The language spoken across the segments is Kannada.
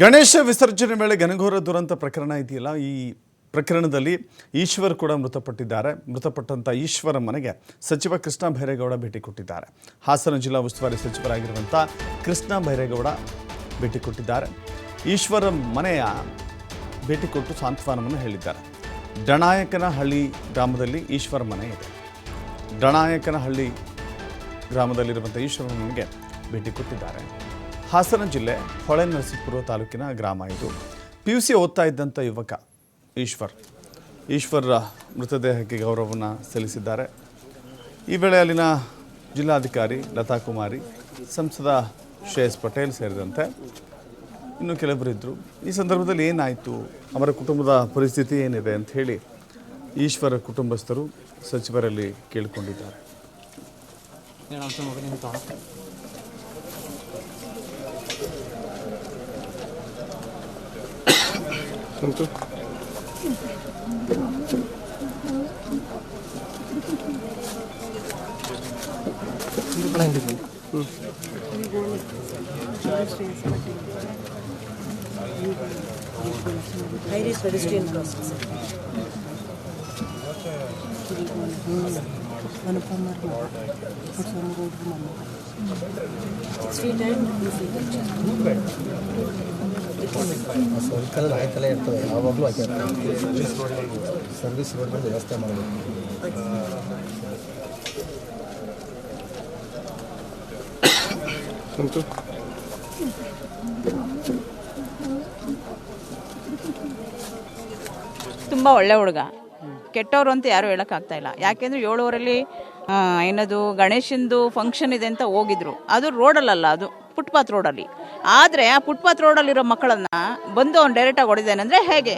ಗಣೇಶ ವಿಸರ್ಜನೆ ವೇಳೆ ಘನಘೋರ ದುರಂತ ಪ್ರಕರಣ ಇದೆಯಲ್ಲ, ಈ ಪ್ರಕರಣದಲ್ಲಿ ಈಶ್ವರ್ ಕೂಡ ಮೃತಪಟ್ಟಿದ್ದಾರೆ. ಮೃತಪಟ್ಟಂಥ ಈಶ್ವರ ಮನೆಗೆ ಸಚಿವ ಕೃಷ್ಣ ಬೈರೇಗೌಡ ಭೇಟಿ ಕೊಟ್ಟಿದ್ದಾರೆ. ಹಾಸನ ಜಿಲ್ಲಾ ಉಸ್ತುವಾರಿ ಸಚಿವರಾಗಿರುವಂಥ ಕೃಷ್ಣ ಬೈರೇಗೌಡ ಭೇಟಿ ಕೊಟ್ಟಿದ್ದಾರೆ. ಈಶ್ವರ ಮನೆಯ ಭೇಟಿ ಕೊಟ್ಟು ಸಾಂತ್ವನವನ್ನು ಹೇಳಿದ್ದಾರೆ. ಡಣಾಯಕನಹಳ್ಳಿ ಗ್ರಾಮದಲ್ಲಿ ಈಶ್ವರ ಮನೆ ಇದೆ. ಡಣಾಯಕನಹಳ್ಳಿ ಗ್ರಾಮದಲ್ಲಿರುವಂಥ ಈಶ್ವರ ಮನೆಗೆ ಭೇಟಿ ಕೊಟ್ಟಿದ್ದಾರೆ. ಹಾಸನ ಜಿಲ್ಲೆ ಹೊಳೆನರಸೀಪುರ ತಾಲೂಕಿನ ಗ್ರಾಮ ಇದು. PUC ಓದ್ತಾ ಇದ್ದಂಥ ಯುವಕ ಈಶ್ವರ್ ಮೃತದೇಹಕ್ಕೆ ಗೌರವವನ್ನು ಸಲ್ಲಿಸಿದ್ದಾರೆ. ಈ ವೇಳೆ ಅಲ್ಲಿನ ಜಿಲ್ಲಾಧಿಕಾರಿ ಲತಾ ಕುಮಾರಿ, ಸಂಸದ ಶ್ರೇಯಸ್ ಪಟೇಲ್ ಸೇರಿದಂತೆ ಇನ್ನು ಕೆಲವರು ಇದ್ದರು. ಈ ಸಂದರ್ಭದಲ್ಲಿ ಏನಾಯಿತು, ಅವರ ಕುಟುಂಬದ ಪರಿಸ್ಥಿತಿ ಏನಿದೆ ಅಂತ ಹೇಳಿ ಈಶ್ವರ ಕುಟುಂಬಸ್ಥರು ಸಚಿವರಲ್ಲಿ ಕೇಳಿಕೊಂಡಿದ್ದಾರೆ. High-risk pedestrian crossings. ಸರ್ಕಲ್ ಆಯ್ತಲೇ ಇರ್ತದೆ, ಯಾವಾಗಲೂ ಸರ್ವಿಸ್ ರೋಡ್ ಬಂದು ವ್ಯವಸ್ಥೆ ಮಾಡಬೇಕು. ತುಂಬ ಒಳ್ಳೆ ಹುಡುಗ, ಕೆಟ್ಟವರು ಅಂತ ಯಾರು ಹೇಳೋಕ್ಕಾಗ್ತಾ ಇಲ್ಲ. ಯಾಕೆಂದರೆ 7 ಏನದು ಗಣೇಶಂದು ಫಂಕ್ಷನ್ ಇದೆ ಅಂತ ಹೋಗಿದ್ರು. ಅದು ರೋಡಲ್ಲ, ಅದು ಫುಟ್ಪಾತ್ ರೋಡಲ್ಲಿ. ಆದರೆ ಆ ಫುಟ್ಪಾತ್ ರೋಡಲ್ಲಿರೋ ಮಕ್ಕಳನ್ನು ಬಂದು ಅವ್ನು ಡೈರೆಕ್ಟಾಗಿ ಹೊಡಿದಾನೆ ಅಂದರೆ ಹೇಗೆ?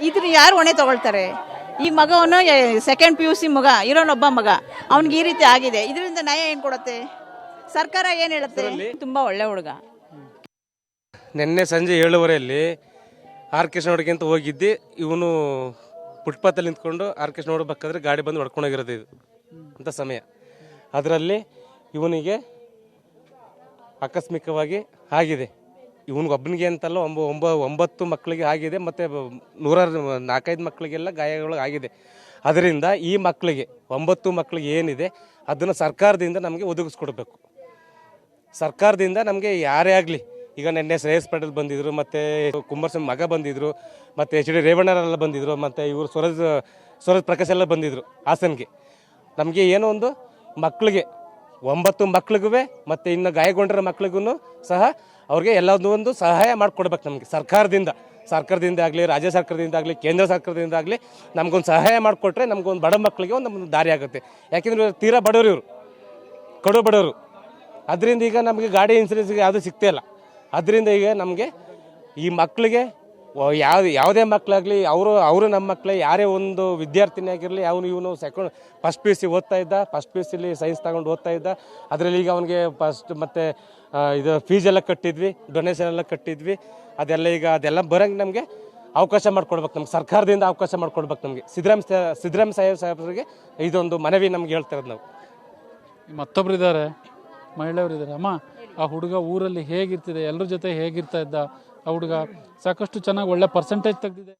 ಇದನ್ನ ಯಾರು ಹೊಣೆ ತೊಗೊಳ್ತಾರೆ? ಈ ಮಗವನು ಸೆಕೆಂಡ್ PUC ಮಗ ಇರೋನೊಬ್ಬ ಮಗ, ಅವ್ನಿಗೆ ಈ ರೀತಿ ಆಗಿದೆ. ಇದರಿಂದ ನ್ಯಾಯ ಏನು ಕೊಡುತ್ತೆ? ಸರ್ಕಾರ ಏನು ಹೇಳುತ್ತೆ? ತುಂಬ ಒಳ್ಳೆ ಹುಡುಗ. ನಿನ್ನೆ ಸಂಜೆ 7:30 ಆರ್ ಕೃಷ್ಣ ನೋಡೋಕೆ ಅಂತ ಹೋಗಿದ್ದೆ. ಇವನು ಫುಟ್ಪಾತಲ್ಲಿ ನಿಂತ್ಕೊಂಡು ಆರ್ ಕೃಷ್ಣ ನೋಡ್ಬೇಕಾದ್ರೆ ಗಾಡಿ ಬಂದು ಹೊಡ್ಕೊಂಡೋಗಿರೋದು ಇದು ಅಂತ ಸಮಯ. ಅದರಲ್ಲಿ ಇವನಿಗೆ ಆಕಸ್ಮಿಕವಾಗಿ ಆಗಿದೆ. ಇವನಿಗೊಬ್ಬನಿಗೆ ಅಂತಲ್ಲ, 9 ಮಕ್ಕಳಿಗೆ ಆಗಿದೆ, ಮತ್ತು 104-5 ಮಕ್ಕಳಿಗೆಲ್ಲ ಗಾಯಗಳು ಆಗಿದೆ. ಅದರಿಂದ ಈ ಮಕ್ಕಳಿಗೆ 9 ಮಕ್ಕಳಿಗೆ ಏನಿದೆ ಅದನ್ನು ಸರ್ಕಾರದಿಂದ ನಮಗೆ ಒದಗಿಸ್ಕೊಡ್ಬೇಕು. ಸರ್ಕಾರದಿಂದ ನಮಗೆ ಯಾರೇ ಆಗಲಿ, ಈಗ ನಿನ್ನೆ ಶ್ರೇಯಸ್ ಪಟೇಲ್ ಬಂದಿದ್ದರು, ಮತ್ತು ಕುಮಾರಸ್ವಾಮಿ ಮಗ ಬಂದಿದ್ದರು, ಮತ್ತು HD ರೇವಣ್ಣರೆಲ್ಲ ಬಂದಿದ್ದರು, ಮತ್ತು ಇವರು ಸ್ವರಾಜ್ ಪ್ರಕಾಶ್ ಎಲ್ಲ ಬಂದಿದ್ದರು ಹಾಸನ್ಗೆ. ನಮಗೆ ಏನೋ ಒಂದು ಮಕ್ಕಳಿಗೆ 9 ಮಕ್ಕಳಿಗೂ ಮತ್ತು ಇನ್ನು ಗಾಯಗೊಂಡಿರೋ ಮಕ್ಕಳಿಗೂ ಸಹ ಅವ್ರಿಗೆ ಎಲ್ಲದೂ ಒಂದು ಸಹಾಯ ಮಾಡಿಕೊಡ್ಬೇಕು ನಮಗೆ ಸರ್ಕಾರದಿಂದ ಆಗಲಿ, ರಾಜ್ಯ ಸರ್ಕಾರದಿಂದ ಆಗಲಿ, ಕೇಂದ್ರ ಸರ್ಕಾರದಿಂದ ಆಗಲಿ ನಮಗೊಂದು ಸಹಾಯ ಮಾಡಿಕೊಟ್ರೆ ನಮಗೊಂದು ಬಡ ಮಕ್ಕಳಿಗೆ ಒಂದು ದಾರಿ ಆಗುತ್ತೆ. ಯಾಕೆಂದರೆ ತೀರಾ ಬಡವರು, ಇವರು ಕಡು ಬಡವರು. ಅದರಿಂದ ಈಗ ನಮಗೆ ಗಾಡಿ ಇನ್ಸೂರೆನ್ಸ್ಗೆ ಯಾವುದೂ ಸಿಗ್ತಾ ಇಲ್ಲ. ಅದರಿಂದ ಈಗ ನಮಗೆ ಈ ಮಕ್ಕಳಿಗೆ ಯಾವುದೇ ಮಕ್ಕಳಾಗಲಿ, ಅವರು ನಮ್ಮ ಮಕ್ಕಳೇ, ಯಾರೇ ಒಂದು ವಿದ್ಯಾರ್ಥಿನಿ ಆಗಿರಲಿ, ಇವನು ಫಸ್ಟ್ PUC ಓದ್ತಾ ಇದ್ದ. ಫಸ್ಟ್ PUCಲಿ ಸೈನ್ಸ್ ತಗೊಂಡು ಓದ್ತಾ ಇದ್ದ. ಅದರಲ್ಲಿ ಈಗ ಅವನಿಗೆ ಫಸ್ಟ್ ಮತ್ತು ಇದು ಫೀಸ್ ಎಲ್ಲ ಕಟ್ಟಿದ್ವಿ, ಡೊನೇಷನ್ ಎಲ್ಲ ಕಟ್ಟಿದ್ವಿ. ಅದೆಲ್ಲ ಬರೋಂಗೆ ನಮಗೆ ಅವಕಾಶ ಮಾಡಿಕೊಡ್ಬೇಕು. ನಮ್ಗೆ ಸರ್ಕಾರದಿಂದ ಅವಕಾಶ ಮಾಡಿಕೊಡ್ಬೇಕು. ನಮಗೆ ಸಿದ್ದರಾಮಯ್ಯ ಸಾಹೇಬರಿಗೆ ಇದೊಂದು ಮನವಿ ನಮ್ಗೆ ಹೇಳ್ತಾ ಇರೋದು ನಾವು. ಮತ್ತೊಬ್ರು ಇದ್ದಾರೆ, ಮಹಿಳೆಯವರು ಇದ್ದಾರೆ. ಅಮ್ಮ, ಆ ಹುಡುಗ ಊರಲ್ಲಿ ಹೇಗಿರ್ತಿದೆ, ಎಲ್ಲರ ಜೊತೆ ಹೇಗಿರ್ತಾ ಇದ್ದ? ಆ ಹುಡುಗ ಸಾಕಷ್ಟು ಚೆನ್ನಾಗಿ ಒಳ್ಳೆ ಪರ್ಸೆಂಟೇಜ್ ತೆಗೆದಿದೆ.